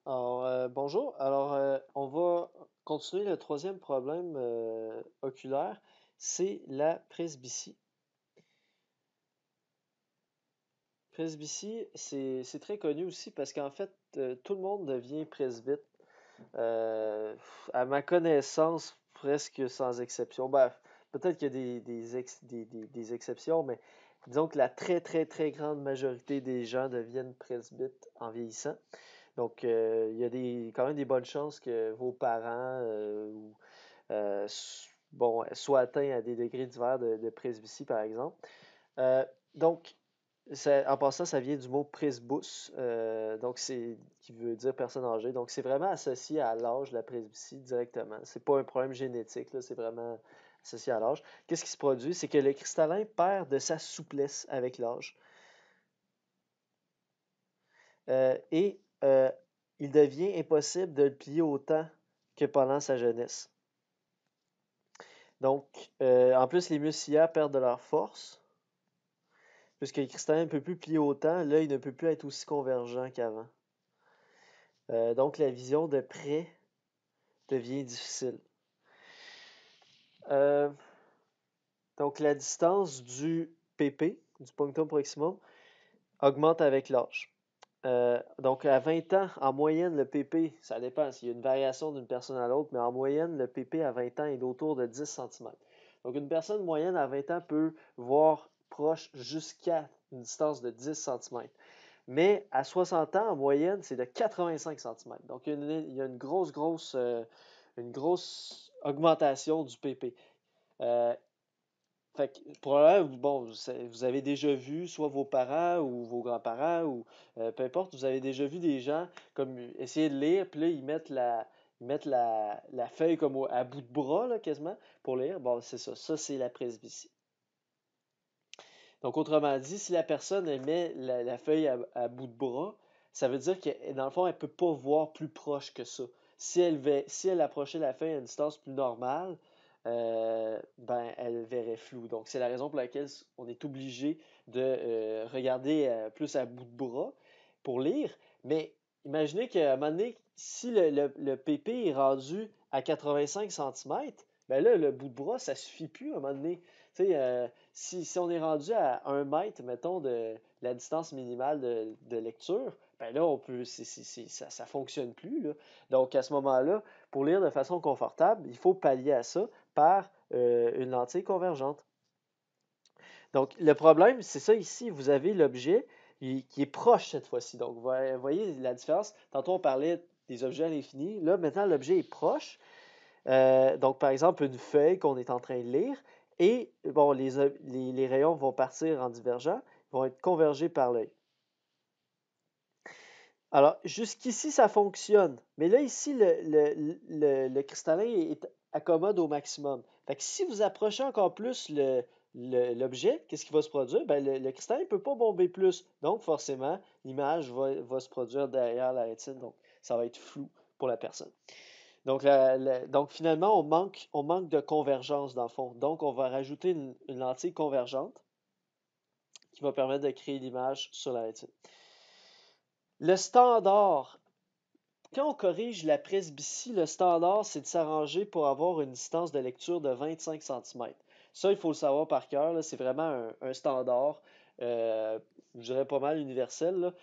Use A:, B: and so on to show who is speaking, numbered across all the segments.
A: Alors, bonjour. Alors, on va continuer le troisième problème oculaire, c'est la presbytie. Presbytie, c'est très connu aussi parce qu'en fait, tout le monde devient presbyte. Euh, à ma connaissance, presque sans exception. Ben, peut-être qu'il y a des exceptions, mais disons que la très, très, très grande majorité des gens deviennent presbytes en vieillissant. Donc, il y a quand même des bonnes chances que vos parents bon, soient atteints à des degrés divers de presbytie, par exemple. Euh, donc, en passant, ça vient du mot presbus, donc c'est qui veut dire personne âgée. Donc, c'est vraiment associé à l'âge de la presbytie directement. C'est pas un problème génétique, là, c'est vraiment associé à l'âge. Qu'est-ce qui se produit? C'est que le cristallin perd de sa souplesse avec l'âge. Et il devient impossible de le plier autant que pendant sa jeunesse. Donc, en plus, les muscles ciliaires perdent de leur force, puisque le cristallin ne peut plus plier autant, l'œil ne peut plus être aussi convergent qu'avant. Donc, la vision de près devient difficile. Euh, donc, la distance du PP, du punctum proximum, augmente avec l'âge. Donc, à 20 ans, en moyenne, le PP, ça dépend s'il y a une variation d'une personne à l'autre, mais en moyenne, le PP à 20 ans est autour de 10 cm. Donc, une personne moyenne à 20 ans peut voir proche jusqu'à une distance de 10 cm. Mais à 60 ans, en moyenne, c'est de 85 cm. Donc, il y a une une grosse augmentation du PP. Euh, Fait que, probablement, bon, vous avez déjà vu, soit vos parents ou vos grands-parents, ou peu importe, vous avez déjà vu des gens comme essayer de lire, puis là, ils mettent la feuille comme à bout de bras, là, quasiment, pour lire. Bon, c'est ça. Ça, c'est la presbytie. Donc, autrement dit, si la personne elle met la feuille à bout de bras, ça veut dire que, dans le fond, elle ne peut pas voir plus proche que ça. Si elle approchait la feuille à une distance plus normale, ben, elle verrait flou. Donc, c'est la raison pour laquelle on est obligé de regarder plus à bout de bras pour lire. Mais imaginez qu'à un moment donné, si le PP est rendu à 85 cm, ben là, le bout de bras, ça suffit plus à un moment donné. Tu sais, si on est rendu à 1 mètre, mettons, de la distance minimale de lecture, ben là, on peut, ça fonctionne plus, là. Donc, à ce moment-là, pour lire de façon confortable, il faut pallier à ça par une lentille convergente. Donc, le problème, c'est ça ici, vous avez l'objet qui est proche cette fois-ci. Donc, vous voyez la différence. Tantôt, on parlait des objets à l'infini. Là, maintenant, l'objet est proche. Donc, par exemple, une feuille qu'on est en train de lire. Et, bon, les rayons vont partir en divergent, vont être convergés par l'œil. Alors, jusqu'ici, ça fonctionne. Mais là, ici, le cristallin est accommode au maximum. Fait que si vous approchez encore plus l'objet, qu'est-ce qui va se produire? Ben, le cristallin ne peut pas bomber plus. Donc, forcément, l'image va se produire derrière la rétine. Donc, ça va être flou pour la personne. Donc finalement, on manque de convergence dans le fond. Donc, on va rajouter une lentille convergente qui va permettre de créer l'image sur la rétine. Le standard, quand on corrige la presbytie, le standard, c'est de s'arranger pour avoir une distance de lecture de 25 cm. Ça, il faut le savoir par cœur, c'est vraiment un standard, je dirais pas mal universel, là.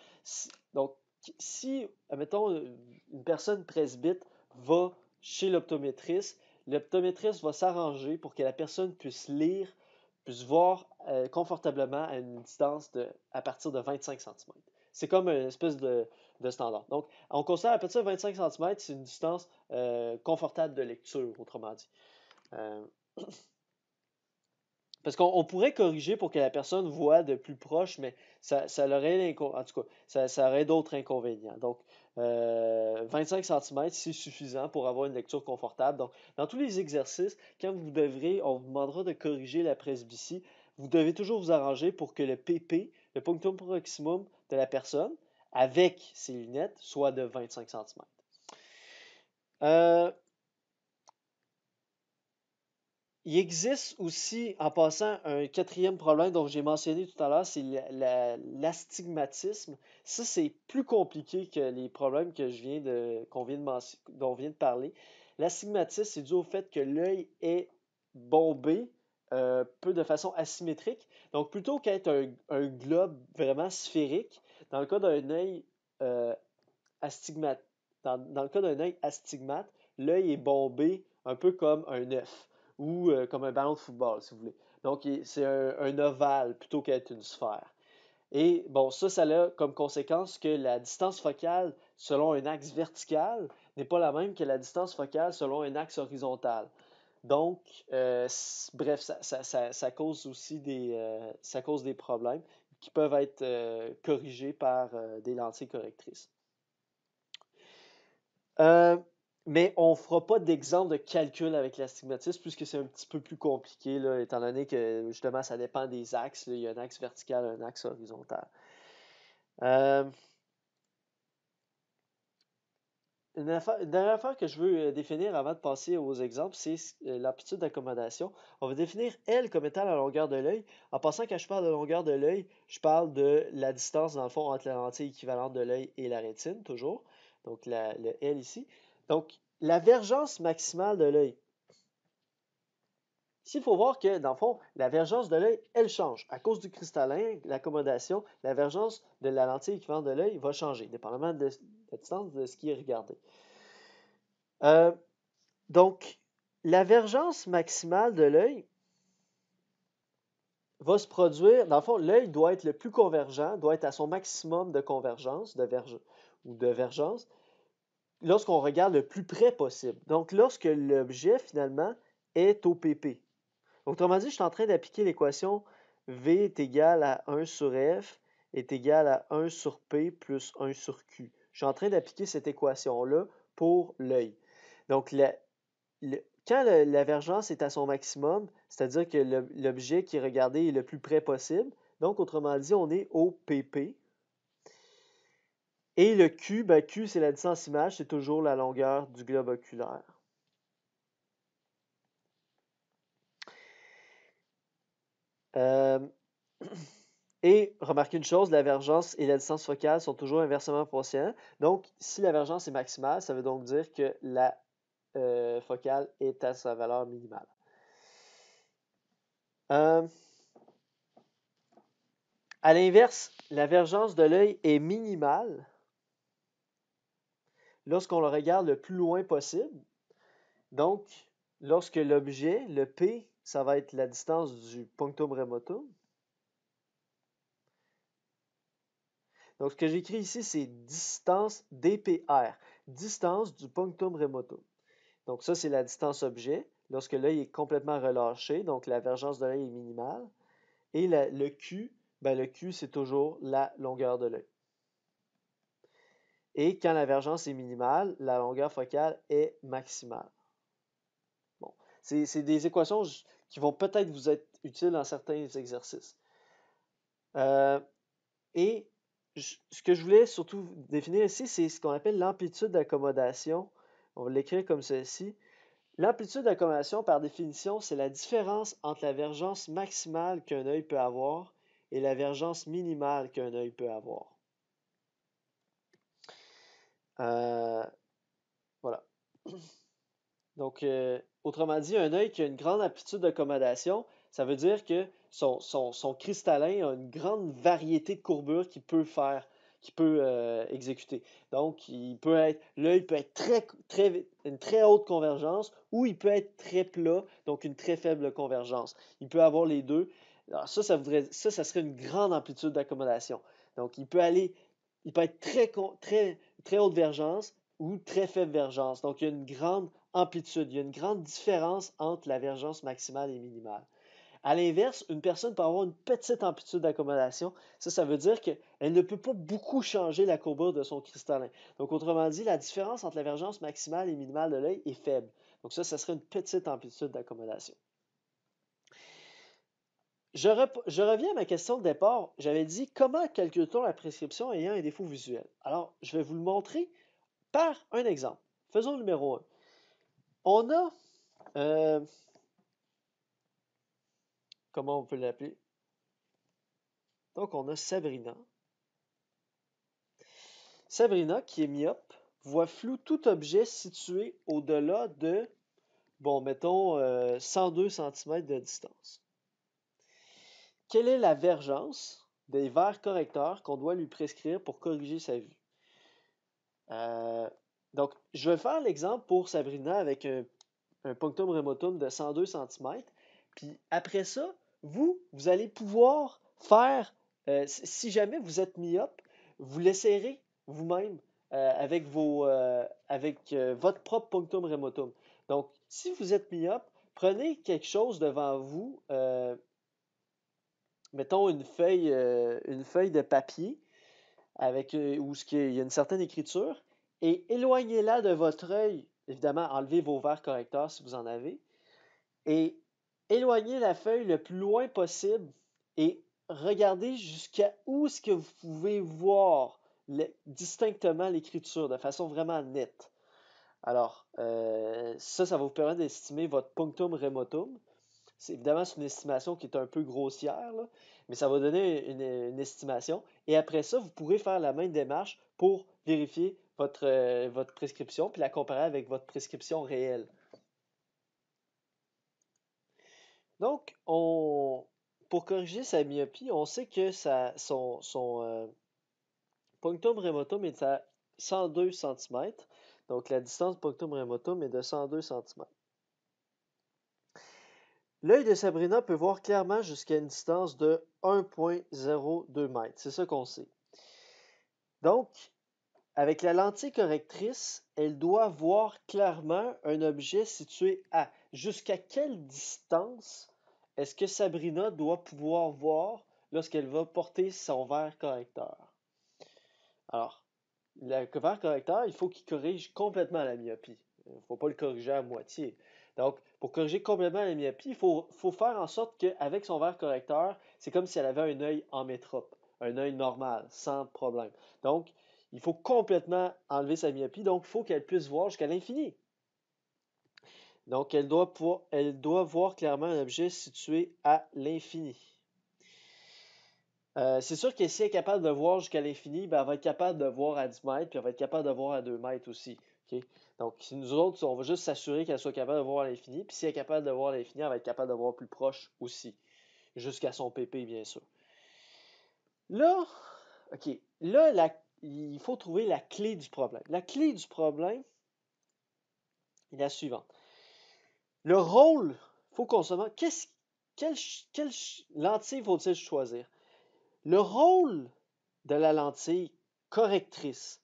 A: Donc, si, admettons, une personne presbyte va chez l'optométriste, l'optométriste va s'arranger pour que la personne puisse lire, puisse voir confortablement à une distance à partir de 25 cm. C'est comme une espèce de standard. Donc, on considère à partir de 25 cm, c'est une distance confortable de lecture, autrement dit. Euh, Parce qu'on pourrait corriger pour que la personne voit de plus proche, mais ça aurait, en tout cas, ça aurait d'autres inconvénients. Donc, 25 cm, c'est suffisant pour avoir une lecture confortable. Donc, dans tous les exercices, quand on vous demandera de corriger la presbytie, vous devez toujours vous arranger pour que le PP, le punctum proximum de la personne, avec ses lunettes, soit de 25 cm. il existe aussi, en passant, un quatrième problème dont j'ai mentionné tout à l'heure, c'est l'astigmatisme. Ça, c'est plus compliqué que les problèmes que dont on vient de parler. L'astigmatisme, c'est dû au fait que l'œil est bombé peu de façon asymétrique. Donc, plutôt qu'être un globe vraiment sphérique, dans le cas d'un œil euh, astigmate, dans le cas d'un œil astigmate, l'œil est bombé un peu comme un œuf ou comme un ballon de football, si vous voulez. Donc, c'est un ovale plutôt qu'être une sphère. Et bon, ça a comme conséquence que la distance focale selon un axe vertical n'est pas la même que la distance focale selon un axe horizontal. Donc, bref, ça cause aussi ça cause des problèmes qui peuvent être corrigés par des lentilles correctrices. Euh, mais on ne fera pas d'exemple de calcul avec l'astigmatisme puisque c'est un petit peu plus compliqué, là, étant donné que justement ça dépend des axes. Là, il y a un axe vertical, un axe horizontal. Euh, une dernière affaire que je veux définir avant de passer aux exemples, c'est l'amplitude d'accommodation. On va définir L comme étant la longueur de l'œil. En passant, quand je parle de longueur de l'œil, je parle de la distance, dans le fond, entre la lentille équivalente de l'œil et la rétine, toujours. Donc, le L ici. Donc, la vergence maximale de l'œil. Ici, il faut voir que, dans le fond, la vergence de l'œil, elle change. À cause du cristallin, l'accommodation, la vergence de la lentille équivalente de l'œil va changer, dépendamment de la distance de ce qui est regardé. Euh, donc, la vergence maximale de l'œil va se produire, dans le fond, l'œil doit être le plus convergent, doit être à son maximum de convergence ou de vergence, lorsqu'on regarde le plus près possible. Donc, lorsque l'objet, finalement, est au PP. Autrement dit, je suis en train d'appliquer l'équation V est égal à 1 sur F est égal à 1 sur P plus 1 sur Q. Je suis en train d'appliquer cette équation-là pour l'œil. Donc, quand la vergence est à son maximum, c'est-à-dire que l'objet qui est regardé est le plus près possible, donc autrement dit, on est au PP. Et le Q, Q c'est la distance image, c'est toujours la longueur du globe oculaire. Et remarquez une chose, la vergence et la distance focale sont toujours inversement proportionnelles. Donc, si la vergence est maximale, ça veut donc dire que la focale est à sa valeur minimale. À l'inverse, la vergence de l'œil est minimale lorsqu'on le regarde le plus loin possible. Donc, lorsque l'objet, le P, ça va être la distance du punctum remotum. Donc, ce que j'écris ici, c'est distance dPr, distance du punctum remotum. Donc, ça, c'est la distance objet lorsque l'œil est complètement relâché. Donc, la vergence de l'œil est minimale. Et le Q, le Q, c'est toujours la longueur de l'œil. Et quand la vergence est minimale, la longueur focale est maximale. Bon, c'est des équations qui vont peut-être vous être utiles dans certains exercices. Et ce que je voulais surtout définir ici, c'est ce qu'on appelle l'amplitude d'accommodation. On va l'écrire comme ceci. L'amplitude d'accommodation, par définition, c'est la différence entre la vergence maximale qu'un œil peut avoir et la vergence minimale qu'un œil peut avoir. Voilà. Donc, autrement dit, un œil qui a une grande amplitude d'accommodation, ça veut dire que son cristallin a une grande variété de courbures qu'il peut faire, qu'il peut exécuter. Donc, l'œil peut être une très haute convergence ou il peut être très plat, donc une très faible convergence. Il peut avoir les deux. Alors, ça serait une grande amplitude d'accommodation. Donc, il peut être très haute vergence ou très faible vergence. Donc, il y a une grande amplitude, il y a une grande différence entre la vergence maximale et minimale. À l'inverse, une personne peut avoir une petite amplitude d'accommodation. Ça veut dire qu'elle ne peut pas beaucoup changer la courbure de son cristallin. Donc, autrement dit, la différence entre la vergence maximale et minimale de l'œil est faible. Donc, ça serait une petite amplitude d'accommodation. Je reviens à ma question de départ. J'avais dit, comment calcule-t-on la prescription ayant un défaut visuel? Alors, je vais vous le montrer par un exemple. Faisons le numéro 1. On a comment on peut l'appeler? Donc, on a Sabrina. Sabrina, qui est myope, voit flou tout objet situé au-delà de, bon, mettons, 102 cm de distance. Quelle est la vergence des verres correcteurs qu'on doit lui prescrire pour corriger sa vue? Donc, je vais faire l'exemple pour Sabrina avec un punctum remotum de 102 cm. Puis après ça, vous allez pouvoir faire, si jamais vous êtes myope, vous l'essayerez vous-même avec votre propre punctum remotum. Donc, si vous êtes myope, prenez quelque chose devant vous, mettons une feuille de papier avec où il y a une certaine écriture, et éloignez-la de votre œil. Évidemment, enlevez vos verres correcteurs si vous en avez, et éloignez la feuille le plus loin possible et regardez jusqu'à où est-ce que vous pouvez voir distinctement l'écriture de façon vraiment nette. Alors, ça va vous permettre d'estimer votre punctum remotum. Évidemment, c'est une estimation qui est un peu grossière, là, mais ça va donner une estimation. Et après ça, vous pourrez faire la même démarche pour vérifier votre prescription puis la comparer avec votre prescription réelle. Donc, pour corriger sa myopie, on sait que son punctum remotum est à 102 cm. Donc, la distance punctum remotum est de 102 cm. L'œil de Sabrina peut voir clairement jusqu'à une distance de 1,02 m. C'est ça qu'on sait. Donc, avec la lentille correctrice, elle doit voir clairement un objet situé à. Jusqu'à quelle distance est-ce que Sabrina doit pouvoir voir lorsqu'elle va porter son verre correcteur? Alors, le verre correcteur, il faut qu'il corrige complètement la myopie. Il ne faut pas le corriger à moitié. Donc, pour corriger complètement la myopie, il faut faire en sorte qu'avec son verre correcteur, c'est comme si elle avait un œil en métrope, un œil normal, sans problème. Donc, il faut complètement enlever sa myopie. Donc, il faut qu'elle puisse voir jusqu'à l'infini. Donc, elle doit voir clairement un objet situé à l'infini. C'est sûr que si elle est capable de voir jusqu'à l'infini, ben, elle va être capable de voir à 10 mètres, puis elle va être capable de voir à 2 mètres aussi. Okay? Donc, si nous autres, on va juste s'assurer qu'elle soit capable de voir à l'infini, puis si elle est capable de voir à l'infini, elle va être capable de voir plus proche aussi, jusqu'à son PP, bien sûr. Là, OK, là, il faut trouver la clé du problème. La clé du problème est la suivante. Le rôle, il faut qu'on se demande, quelle lentille faut-il choisir? Le rôle de la lentille correctrice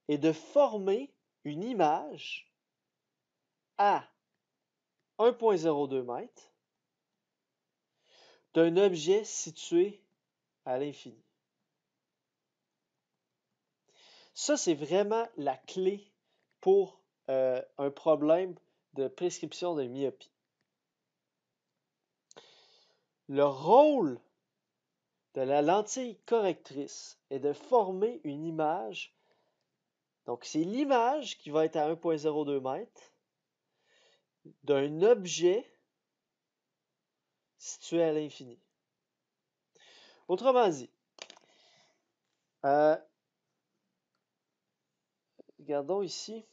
A: est de former une image à 1,02 m d'un objet situé à l'infini. Ça, c'est vraiment la clé pour un problème de prescription de myopie. Le rôle de la lentille correctrice est de former une image. Donc, c'est l'image qui va être à 1,02 m d'un objet situé à l'infini. Autrement dit, regardons ici.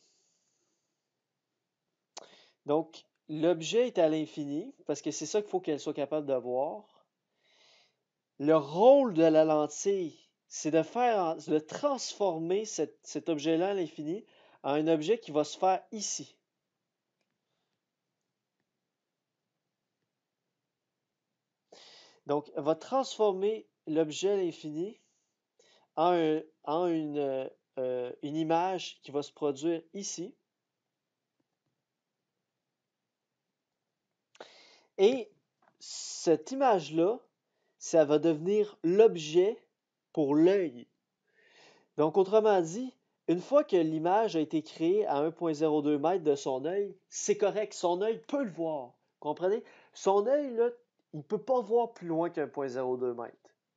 A: Donc, l'objet est à l'infini parce que c'est ça qu'il faut qu'elle soit capable de voir. Le rôle de la lentille, c'est de transformer cet objet-là à l'infini en un objet qui va se faire ici. Donc, elle va transformer l'objet à l'infini en une image qui va se produire ici. Et cette image-là, ça va devenir l'objet pour l'œil. Donc, autrement dit, une fois que l'image a été créée à 1,02 m de son œil, c'est correct, son œil peut le voir. Comprenez? Son œil, là, il ne peut pas voir plus loin qu'1,02 m.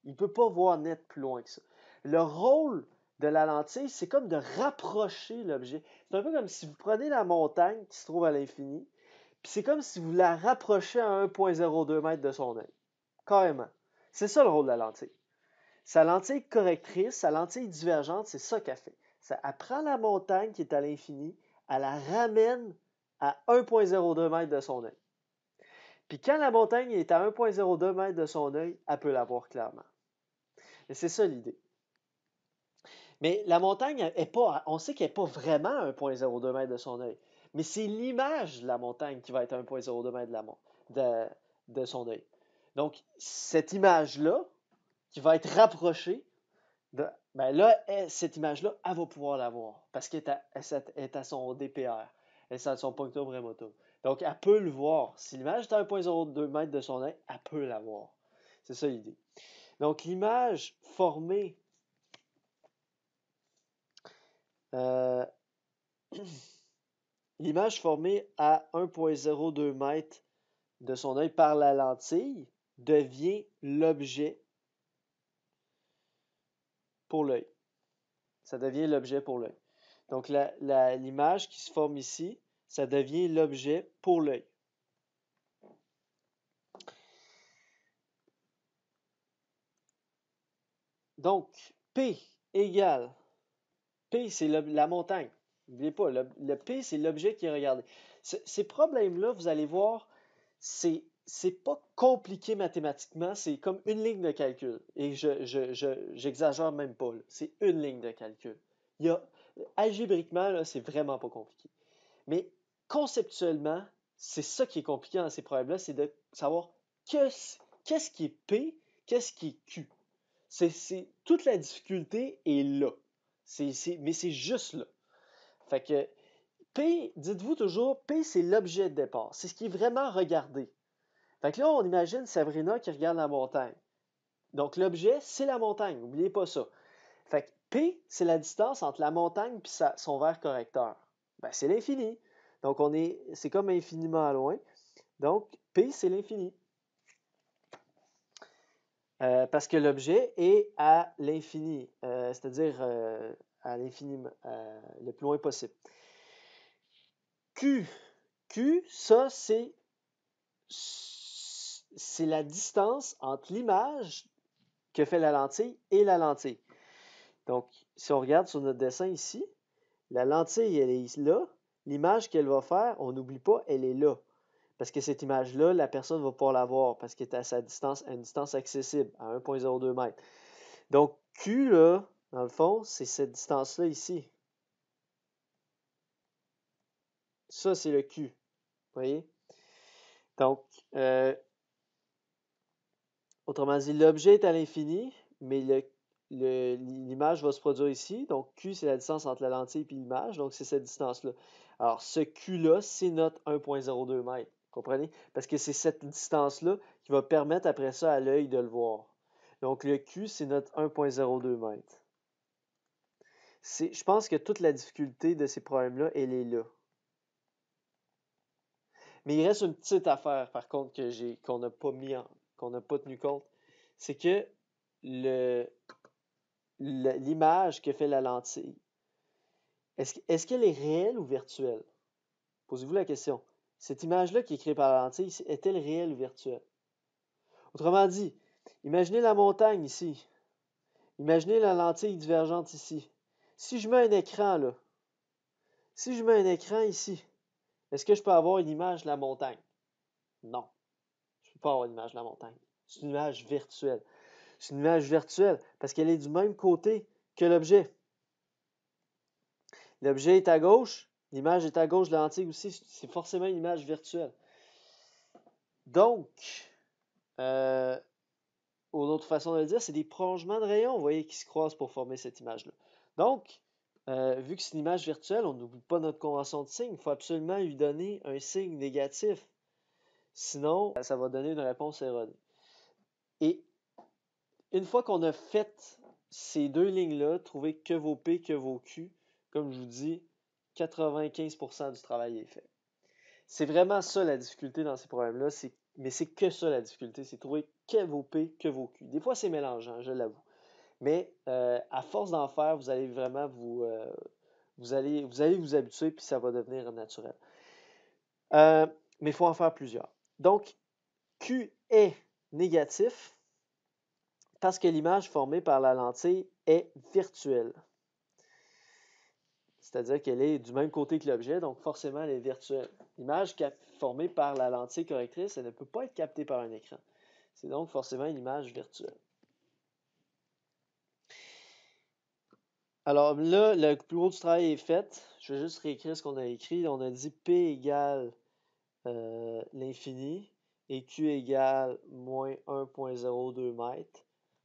A: Il ne peut pas voir net plus loin que ça. Le rôle de la lentille, c'est comme de rapprocher l'objet. C'est un peu comme si vous prenez la montagne qui se trouve à l'infini, puis c'est comme si vous la rapprochez à 1,02 m de son œil. carrément. C'est ça le rôle de la lentille. Sa lentille correctrice, sa lentille divergente, c'est ça qu'elle fait. Elle prend la montagne qui est à l'infini, elle la ramène à 1,02 m de son œil. Puis quand la montagne est à 1,02 m de son œil, elle peut la voir clairement. Et c'est ça l'idée. Mais la montagne, on sait qu'elle n'est pas vraiment à 1,02 m de son œil. Mais c'est l'image de la montagne qui va être à 1,02 m de son œil. Donc, cette image-là, qui va être rapprochée, ben là, cette image-là, elle va pouvoir la voir parce qu'elle est à son DPR, elle est à son punctum remotum. Donc, elle peut le voir. Si l'image est à 1,02 m de son œil, elle peut la voir. C'est ça l'idée. Donc, l'image formée l'image formée à 1,02 m de son œil par la lentille devient l'objet pour l'œil. Ça devient l'objet pour l'œil. Donc, l'image qui se forme ici, ça devient l'objet pour l'œil. Donc, P égale, P c'est la montagne. N'oubliez pas, le P c'est l'objet qui est regardé. Ces problèmes-là, vous allez voir, c'est pas compliqué mathématiquement, c'est comme une ligne de calcul. Et j'exagère même pas, c'est une ligne de calcul. Algébriquement, là, c'est vraiment pas compliqué. Mais conceptuellement, c'est ça qui est compliqué dans ces problèmes-là, c'est de savoir qu'est-ce qui est P, qu'est-ce qui est Q. Toute la difficulté est là. Mais c'est juste là. Fait que P, dites-vous toujours, P, c'est l'objet de départ. C'est ce qui est vraiment regardé. Fait que là, on imagine Sabrina qui regarde la montagne. Donc, l'objet, c'est la montagne. N'oubliez pas ça. Fait que P, c'est la distance entre la montagne et son verre correcteur. Ben, c'est l'infini. Donc, c'est comme infiniment loin. Donc, P, c'est l'infini. Parce que l'objet est à l'infini, c'est-à-dire à l'infini, le plus loin possible. Q, ça, c'est la distance entre l'image que fait la lentille et la lentille. Donc, si on regarde sur notre dessin ici, la lentille, elle est là. L'image qu'elle va faire, on n'oublie pas, elle est là. Parce que cette image-là, la personne va pouvoir la voir parce qu'elle est à une distance accessible, à 1,02 m. Donc, Q, là, dans le fond, c'est cette distance-là ici. Ça, c'est le Q. Vous voyez? Donc, autrement dit, l'objet est à l'infini, mais l'image va se produire ici. Donc, Q, c'est la distance entre la lentille et l'image. Donc, c'est cette distance-là. Alors, ce Q-là, c'est notre 1,02 m. Comprenez? Parce que c'est cette distance-là qui va permettre après ça à l'œil de le voir. Donc, le Q, c'est notre 1,02 m. Je pense que toute la difficulté de ces problèmes-là, elle est là. Mais il reste une petite affaire, par contre, qu'on n'a pas qu'on n'a pas tenu compte. C'est que l'image que fait la lentille, est-ce qu'elle est réelle ou virtuelle? Posez-vous la question. Cette image-là qui est créée par la lentille, est-elle réelle ou virtuelle? Autrement dit, imaginez la montagne ici. Imaginez la lentille divergente ici. Si je mets un écran là, si je mets un écran ici, est-ce que je peux avoir une image de la montagne? Non. Je ne peux pas avoir une image de la montagne. C'est une image virtuelle. C'est une image virtuelle parce qu'elle est du même côté que l'objet. L'objet est à gauche, l'image est à gauche de la lentille aussi, c'est forcément une image virtuelle. Donc, une autre façon de le dire, c'est des prolongements de rayons, vous voyez, qui se croisent pour former cette image-là. Donc, vu que c'est une image virtuelle, on n'oublie pas notre convention de signe, il faut absolument lui donner un signe négatif. Sinon, ça va donner une réponse erronée. Et une fois qu'on a fait ces deux lignes-là, trouver que vos P, que vos Q, comme je vous dis, 95% du travail est fait. C'est vraiment ça la difficulté dans ces problèmes-là, mais c'est que ça la difficulté, c'est trouver que vos P, que vos Q. Des fois, c'est mélangeant, je l'avoue. Mais à force d'en faire, vous allez vraiment vous allez vous habituer, puis ça va devenir naturel. Mais il faut en faire plusieurs. Donc, Q est négatif parce que l'image formée par la lentille est virtuelle. C'est-à-dire qu'elle est du même côté que l'objet, donc forcément elle est virtuelle. L'image formée par la lentille correctrice, elle ne peut pas être captée par un écran. C'est donc forcément une image virtuelle. Alors là, le plus gros du travail est fait. Je vais juste réécrire ce qu'on a écrit. On a dit P égale l'infini et Q égale moins 1,02 mètres.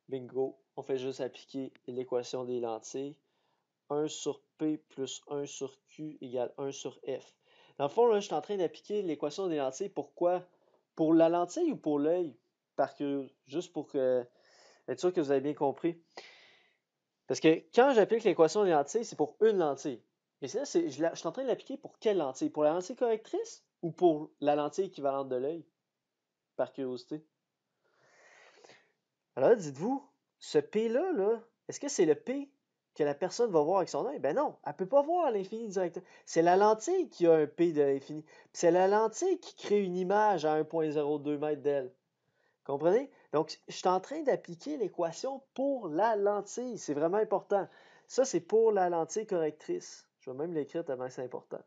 A: Bingo. On fait juste appliquer l'équation des lentilles. 1 sur P plus 1 sur Q égale 1 sur F. Dans le fond, là, je suis en train d'appliquer l'équation des lentilles. Pourquoi? Pour la lentille ou pour l'œil? Juste pour être sûr que vous avez bien compris. Parce que quand j'applique l'équation des lentilles, c'est pour une lentille. Et là, je suis en train de l'appliquer pour quelle lentille? Pour la lentille correctrice ou pour la lentille équivalente de l'œil? Par curiosité. Alors, dites-vous, ce P-là, est-ce que c'est le P que la personne va voir avec son œil? Ben non, elle ne peut pas voir à l'infini directement. C'est la lentille qui a un P de l'infini. C'est la lentille qui crée une image à 1,02 m d'elle. Comprenez? Donc, je suis en train d'appliquer l'équation pour la lentille. C'est vraiment important. Ça, c'est pour la lentille correctrice. Je vais même l'écrire tellement c'est important.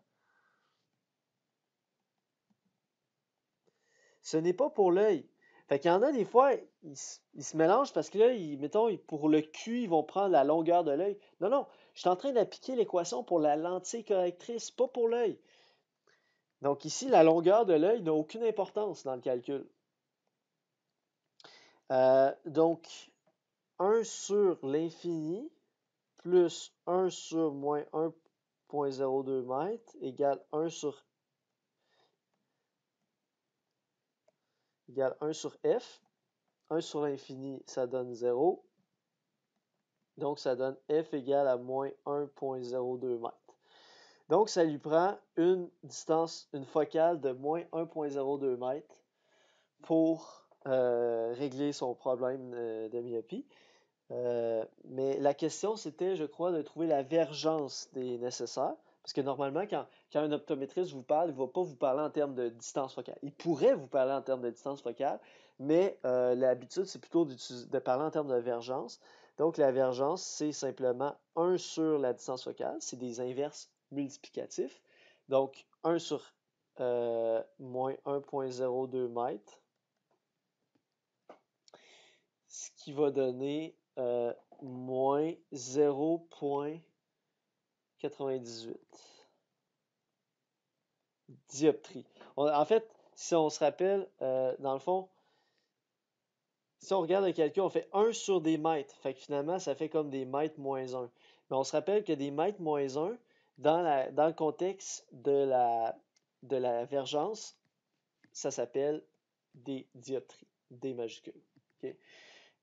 A: Ce n'est pas pour l'œil. Fait qu'il y en a des fois, ils se mélangent parce que là, mettons, pour le Q, ils vont prendre la longueur de l'œil. Non, non, je suis en train d'appliquer l'équation pour la lentille correctrice, pas pour l'œil. Donc ici, la longueur de l'œil n'a aucune importance dans le calcul. Donc, 1 sur l'infini plus 1 sur moins 1,02 m égale 1 sur F. 1 sur l'infini, ça donne 0. Donc, ça donne F égale à moins 1,02 m. Donc, ça lui prend une focale de moins 1,02 m pour régler son problème de myopie. Mais la question, c'était, je crois, de trouver la vergence des nécessaires. Parce que normalement, quand un optométriste vous parle, il ne va pas vous parler en termes de distance focale. Il pourrait vous parler en termes de distance focale, mais l'habitude, c'est plutôt de parler en termes de vergence. Donc, la vergence, c'est simplement 1 sur la distance focale. C'est des inverses multiplicatifs. Donc, 1 sur moins 1,02 m, ce qui va donner moins 0,98 dioptrie. En fait, si on se rappelle, dans le fond, si on regarde le calcul, on fait 1 sur des mètres. Fait que finalement, ça fait comme des mètres moins 1. Mais on se rappelle que des mètres moins 1, dans le contexte de la vergence, ça s'appelle des dioptries, des majuscules. Okay?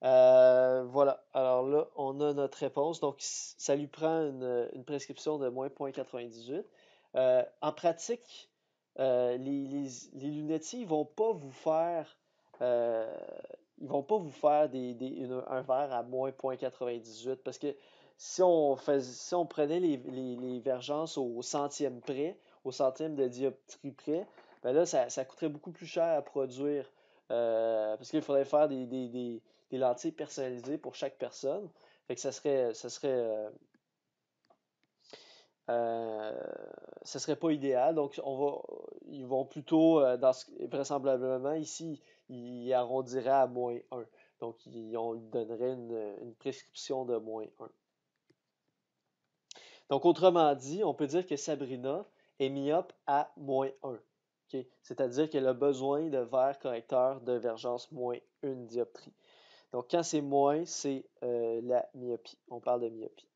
A: Voilà. Alors là, on a notre réponse. Donc, ça lui prend une prescription de moins 0,98. En pratique, les lunetiers, ils vont pas vous faire un verre à moins 0,98 parce que si on prenait les vergences au centième près, au centième de dioptrie près, ben là, ça coûterait beaucoup plus cher à produire parce qu'il faudrait faire des lentilles personnalisées pour chaque personne. Fait que ça serait pas idéal. Donc, ils vont plutôt, vraisemblablement, ici, ils arrondiraient à moins 1. Donc, on lui donnerait une prescription de moins 1. Donc, autrement dit, on peut dire que Sabrina est myope à moins 1. Okay? C'est-à-dire qu'elle a besoin de verre correcteur de vergence moins 1 dioptrie. Donc, quand c'est moins, c'est la myopie. On parle de myopie.